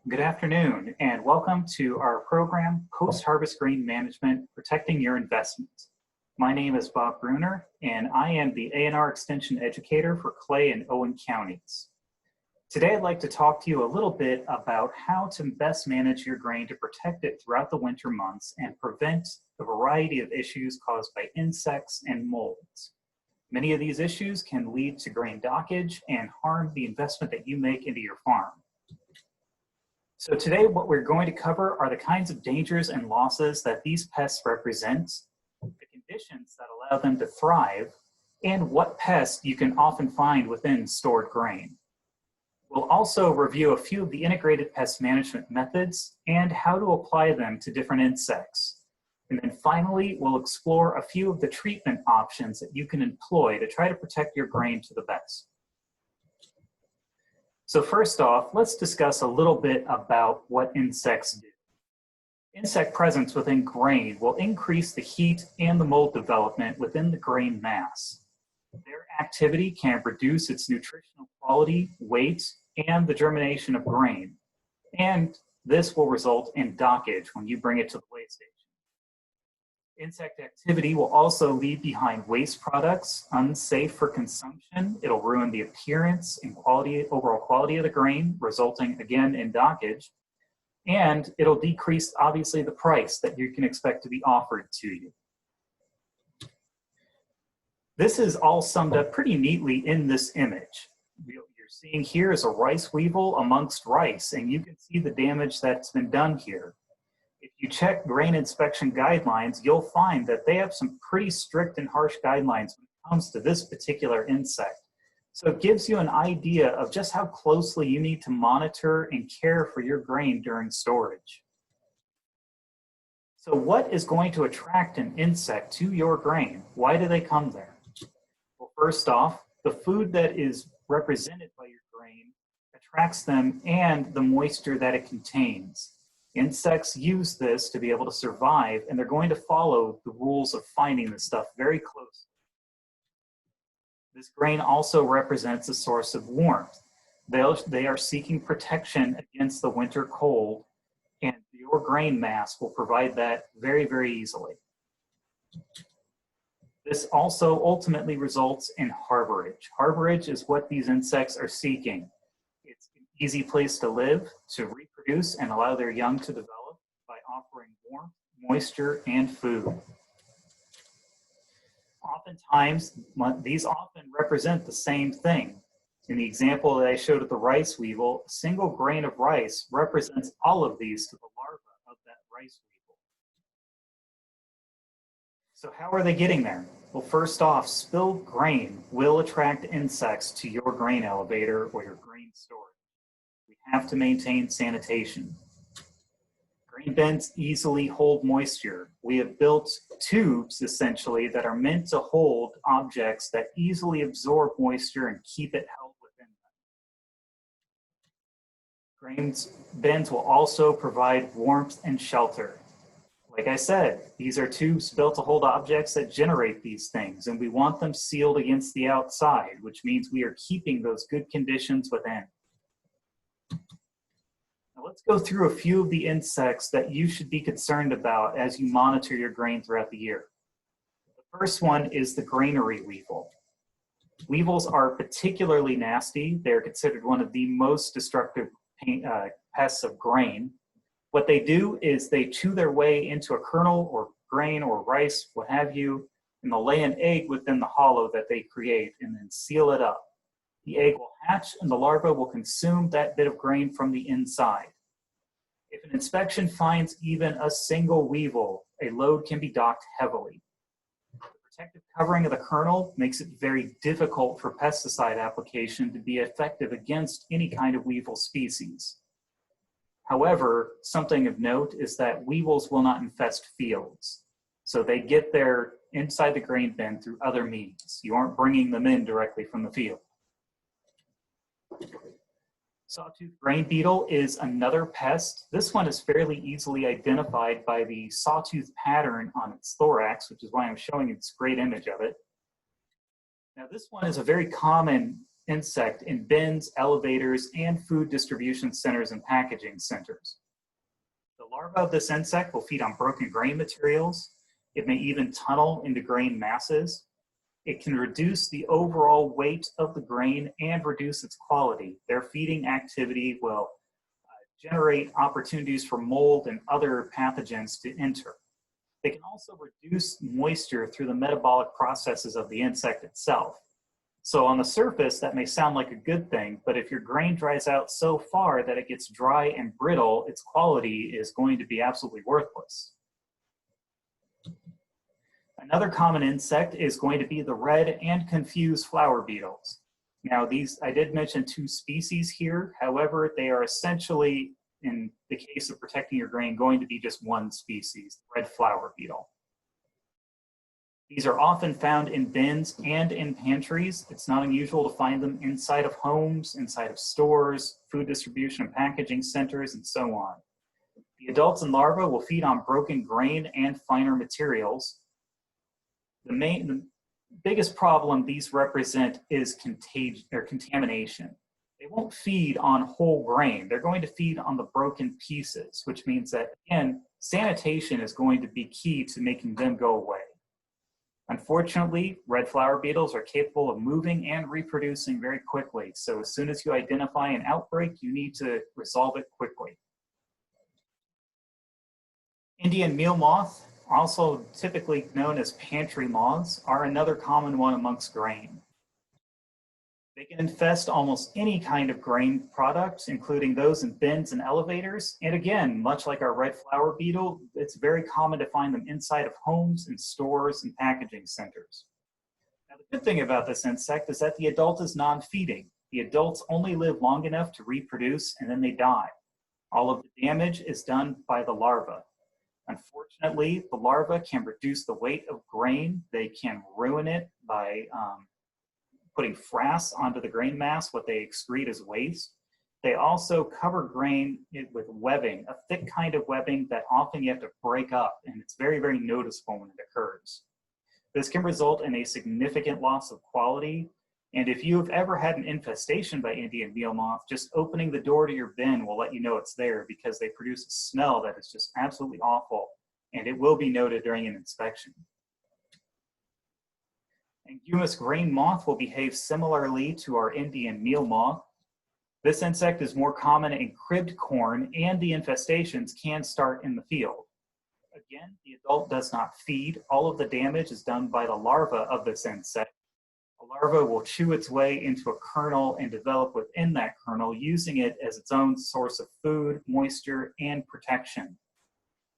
Good afternoon, and welcome to our program, Post-Harvest Grain Management, Protecting Your Investment. My name is Bob Bruner, and I am the A&R Extension Educator for Clay and Owen counties. Today, I'd like to talk to you a little bit about how to best manage your grain to protect it throughout the winter months and prevent a variety of issues caused by insects and molds. Many of these issues can lead to grain dockage and harm the investment that you make into your farm. So today, what we're going to cover are the kinds of dangers and losses that these pests represent, the conditions that allow them to thrive, and what pests you can often find within stored grain. We'll also review a few of the integrated pest management methods and how to apply them to different insects. And then finally, we'll explore a few of the treatment options that you can employ to try to protect your grain to the best. So first off, let's discuss a little bit about what insects do. Insect presence within grain will increase the heat and the mold development within the grain mass. Their activity can reduce its nutritional quality, weight, and the germination of grain. And this will result in dockage when you bring it to the weigh station. Insect activity will also leave behind waste products, unsafe for consumption. It'll ruin the appearance and overall quality of the grain, resulting again in dockage. And it'll decrease, obviously, the price that you can expect to be offered to you. This is all summed up pretty neatly in this image. What you're seeing here is a rice weevil amongst rice, and you can see the damage that's been done here. If you check grain inspection guidelines, you'll find that they have some pretty strict and harsh guidelines when it comes to this particular insect. So it gives you an idea of just how closely you need to monitor and care for your grain during storage. So what is going to attract an insect to your grain? Why do they come there? Well, first off, the food that is represented by your grain attracts them and the moisture that it contains. Insects use this to be able to survive, and they're going to follow the rules of finding this stuff very closely. This grain also represents a source of warmth. They are seeking protection against the winter cold, and your grain mass will provide that very, very easily. This also ultimately results in harborage. Harborage is what these insects are seeking. It's an easy place to live, to reproduce, and allow their young to develop by offering warmth, moisture, and food. Oftentimes, these often represent the same thing. In the example that I showed of the rice weevil, a single grain of rice represents all of these to the larva of that rice weevil. So how are they getting there? Well, first off, spilled grain will attract insects to your grain elevator or your grain storage. We have to maintain sanitation. Grain bins easily hold moisture. We have built tubes, essentially, that are meant to hold objects that easily absorb moisture and keep it held within them. Grain bins will also provide warmth and shelter. Like I said, these are tubes built to hold objects that generate these things, and we want them sealed against the outside, which means we are keeping those good conditions within. Now let's go through a few of the insects that you should be concerned about as you monitor your grain throughout the year. The first one is the granary weevil. Weevils are particularly nasty. They're considered one of the most destructive pests of grain. What they do is they chew their way into a kernel or grain or rice, what have you, and they'll lay an egg within the hollow that they create and then seal it up. The egg will hatch and the larva will consume that bit of grain from the inside. If an inspection finds even a single weevil, a load can be docked heavily. The protective covering of the kernel makes it very difficult for pesticide application to be effective against any kind of weevil species. However, something of note is that weevils will not infest fields. So they get there inside the grain bin through other means. You aren't bringing them in directly from the field. Sawtooth grain beetle is another pest. This one is fairly easily identified by the sawtooth pattern on its thorax, which is why I'm showing you this great image of it. Now this one is a very common insect in bins, elevators, and food distribution centers and packaging centers. The larva of this insect will feed on broken grain materials. It may even tunnel into grain masses. It can reduce the overall weight of the grain and reduce its quality. Their feeding activity will generate opportunities for mold and other pathogens to enter. They can also reduce moisture through the metabolic processes of the insect itself. So on the surface, that may sound like a good thing, but if your grain dries out so far that it gets dry and brittle, its quality is going to be absolutely worthless. Another common insect is going to be the red and confused flower beetles. Now these, I did mention 2 species here. However, they are essentially, in the case of protecting your grain, going to be just one species, the red flower beetle. These are often found in bins and in pantries. It's not unusual to find them inside of homes, inside of stores, food distribution and packaging centers, and so on. The adults and larvae will feed on broken grain and finer materials. The biggest problem these represent is contamination. They won't feed on whole grain. They're going to feed on the broken pieces, which means that, again, sanitation is going to be key to making them go away. Unfortunately, red flower beetles are capable of moving and reproducing very quickly. So as soon as you identify an outbreak, you need to resolve it quickly. Indian meal moth, also typically known as pantry moths, are another common one amongst grain. They can infest almost any kind of grain products, including those in bins and elevators. And again, much like our red flower beetle, it's very common to find them inside of homes and stores and packaging centers. Now, the good thing about this insect is that the adult is non-feeding. The adults only live long enough to reproduce and then they die. All of the damage is done by the larva. Unfortunately, the larva can reduce the weight of grain. They can ruin it by putting frass onto the grain mass, what they excrete as waste. They also cover grain with webbing, a thick kind of webbing that often you have to break up, and it's very, very noticeable when it occurs. This can result in a significant loss of quality, and if you've ever had an infestation by Indian meal moth, just opening the door to your bin will let you know it's there, because they produce a smell that is just absolutely awful, and it will be noted during an inspection. And Humus grain moth will behave similarly to our Indian meal moth. This insect is more common in cribbed corn, and the infestations can start in the field. Again, the adult does not feed. All of the damage is done by the larva of this insect. The larva will chew its way into a kernel and develop within that kernel, using it as its own source of food, moisture, and protection.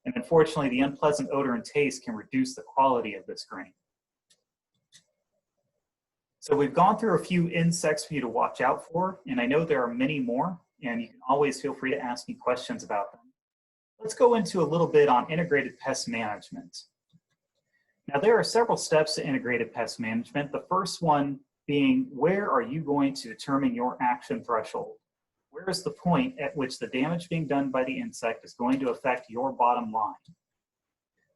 And unfortunately, the unpleasant odor and taste can reduce the quality of this grain. So we've gone through a few insects for you to watch out for, and I know there are many more, and you can always feel free to ask me questions about them. Let's go into a little bit on integrated pest management. Now, there are several steps to integrated pest management. The first one being, where are you going to determine your action threshold? Where is the point at which the damage being done by the insect is going to affect your bottom line?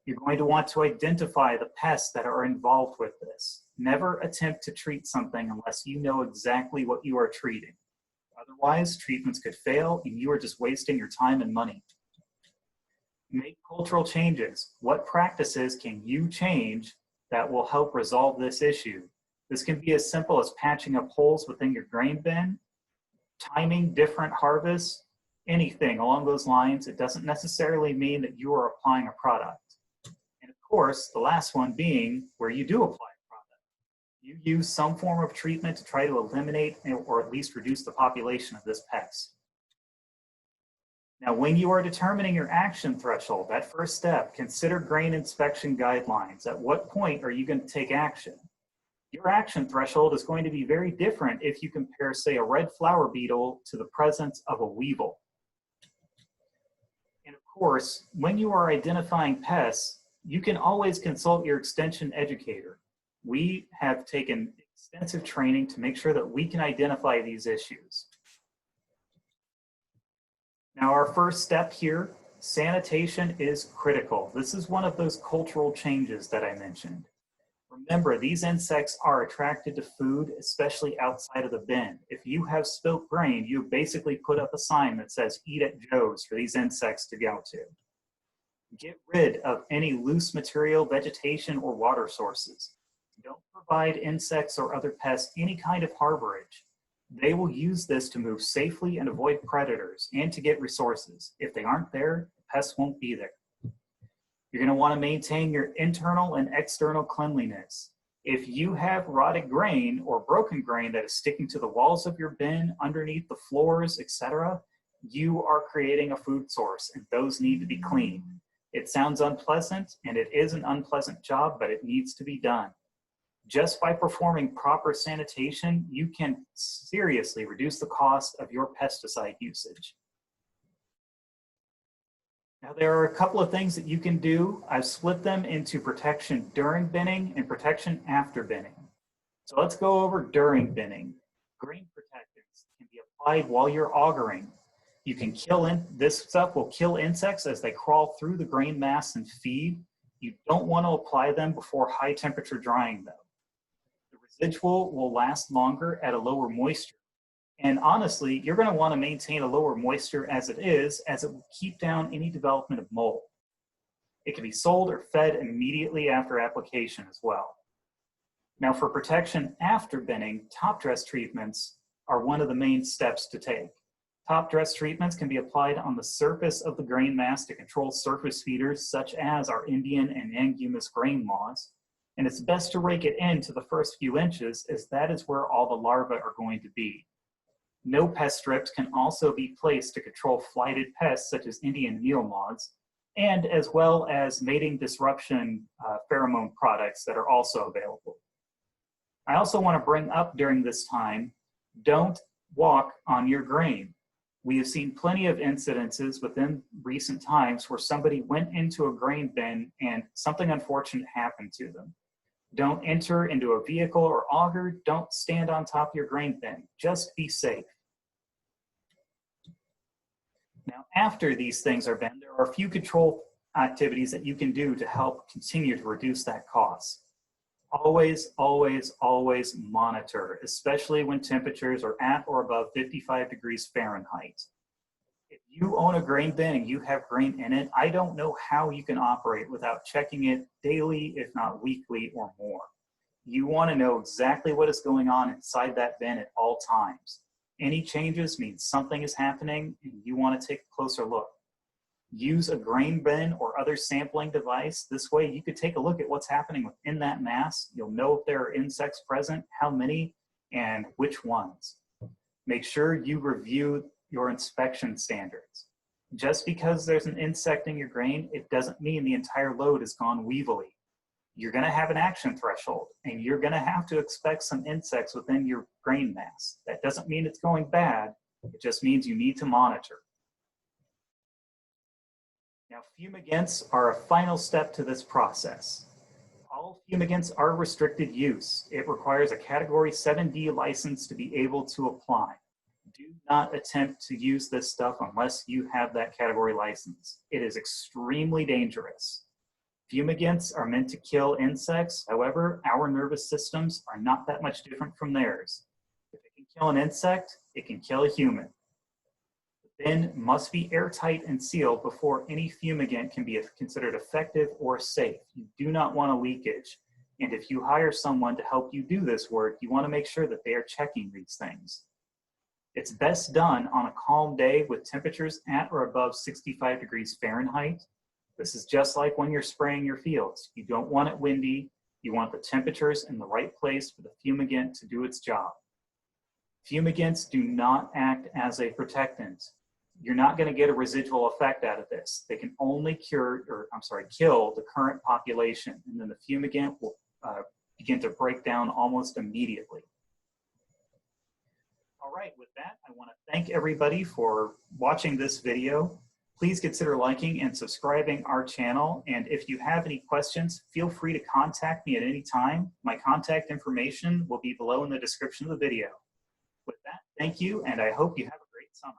You're going to want to identify the pests that are involved with this. Never attempt to treat something unless you know exactly what you are treating. Otherwise, treatments could fail and you are just wasting your time and money. Make cultural changes. What practices can you change that will help resolve this issue? This can be as simple as patching up holes within your grain bin, timing different harvests, anything along those lines. It doesn't necessarily mean that you are applying a product. And of course, the last one being where you do apply a product. You use some form of treatment to try to eliminate or at least reduce the population of this pest. Now, when you are determining your action threshold, that first step, consider grain inspection guidelines. At what point are you going to take action? Your action threshold is going to be very different if you compare, say, a red flower beetle to the presence of a weevil. And of course, when you are identifying pests, you can always consult your extension educator. We have taken extensive training to make sure that we can identify these issues. Now, our first step here, sanitation is critical. This is one of those cultural changes that I mentioned. Remember, these insects are attracted to food, especially outside of the bin. If you have spilt grain, you basically put up a sign that says, "Eat at Joe's," for these insects to go to. Get rid of any loose material, vegetation, or water sources. Don't provide insects or other pests any kind of harborage. They will use this to move safely and avoid predators and to get resources. If they aren't there, the pests won't be there. You're going to want to maintain your internal and external cleanliness. If you have rotted grain or broken grain that is sticking to the walls of your bin, underneath the floors, etc., you are creating a food source, and those need to be clean. It sounds unpleasant, and it is an unpleasant job, but it needs to be done. Just by performing proper sanitation, you can seriously reduce the cost of your pesticide usage. Now, there are a couple of things that you can do. I've split them into protection during binning and protection after binning. So let's go over during binning. Grain protectants can be applied while you're augering. You can this stuff will kill insects as they crawl through the grain mass and feed. You don't want to apply them before high temperature drying though. The residual will last longer at a lower moisture. And honestly, you're going to want to maintain a lower moisture as it will keep down any development of mold. It can be sold or fed immediately after application as well. Now, for protection after binning, top dress treatments are one of the main steps to take. Top dress treatments can be applied on the surface of the grain mass to control surface feeders such as our Indian and Angumus grain moths. And it's best to rake it into the first few inches, as that is where all the larvae are going to be. No pest strips can also be placed to control flighted pests such as Indian meal moths, and as well as mating disruption pheromone products that are also available. I also want to bring up during this time, don't walk on your grain. We have seen plenty of incidences within recent times where somebody went into a grain bin and something unfortunate happened to them. Don't enter into a vehicle or auger. Don't stand on top of your grain bin. Just be safe. Now, after these things are binned, there are a few control activities that you can do to help continue to reduce that cost. Always, always, always monitor, especially when temperatures are at or above 55 degrees Fahrenheit. If you own a grain bin and you have grain in it, I don't know how you can operate without checking it daily, if not weekly or more. You want to know exactly what is going on inside that bin at all times. Any changes means something is happening and you want to take a closer look. Use a grain bin or other sampling device. This way you could take a look at what's happening within that mass. You'll know if there are insects present, how many, and which ones. Make sure you review your inspection standards. Just because there's an insect in your grain, it doesn't mean the entire load has gone weevily. You're going to have an action threshold, and you're going to have to expect some insects within your grain mass. That doesn't mean it's going bad. It just means you need to monitor. Now, fumigants are a final step to this process. All fumigants are restricted use. It requires a Category 7D license to be able to apply. Do not attempt to use this stuff unless you have that category license. It is extremely dangerous. Fumigants are meant to kill insects. However, our nervous systems are not that much different from theirs. If it can kill an insect, it can kill a human. The bin must be airtight and sealed before any fumigant can be considered effective or safe. You do not want a leakage. And if you hire someone to help you do this work, you want to make sure that they are checking these things. It's best done on a calm day with temperatures at or above 65 degrees Fahrenheit. This is just like when you're spraying your fields. You don't want it windy. You want the temperatures in the right place for the fumigant to do its job. Fumigants do not act as a protectant. You're not going to get a residual effect out of this. They can only kill the current population, and then the fumigant will begin to break down almost immediately. All right, with that, I want to thank everybody for watching this video. Please consider liking and subscribing our channel. And if you have any questions, feel free to contact me at any time. My contact information will be below in the description of the video. With that, thank you, and I hope you have a great summer.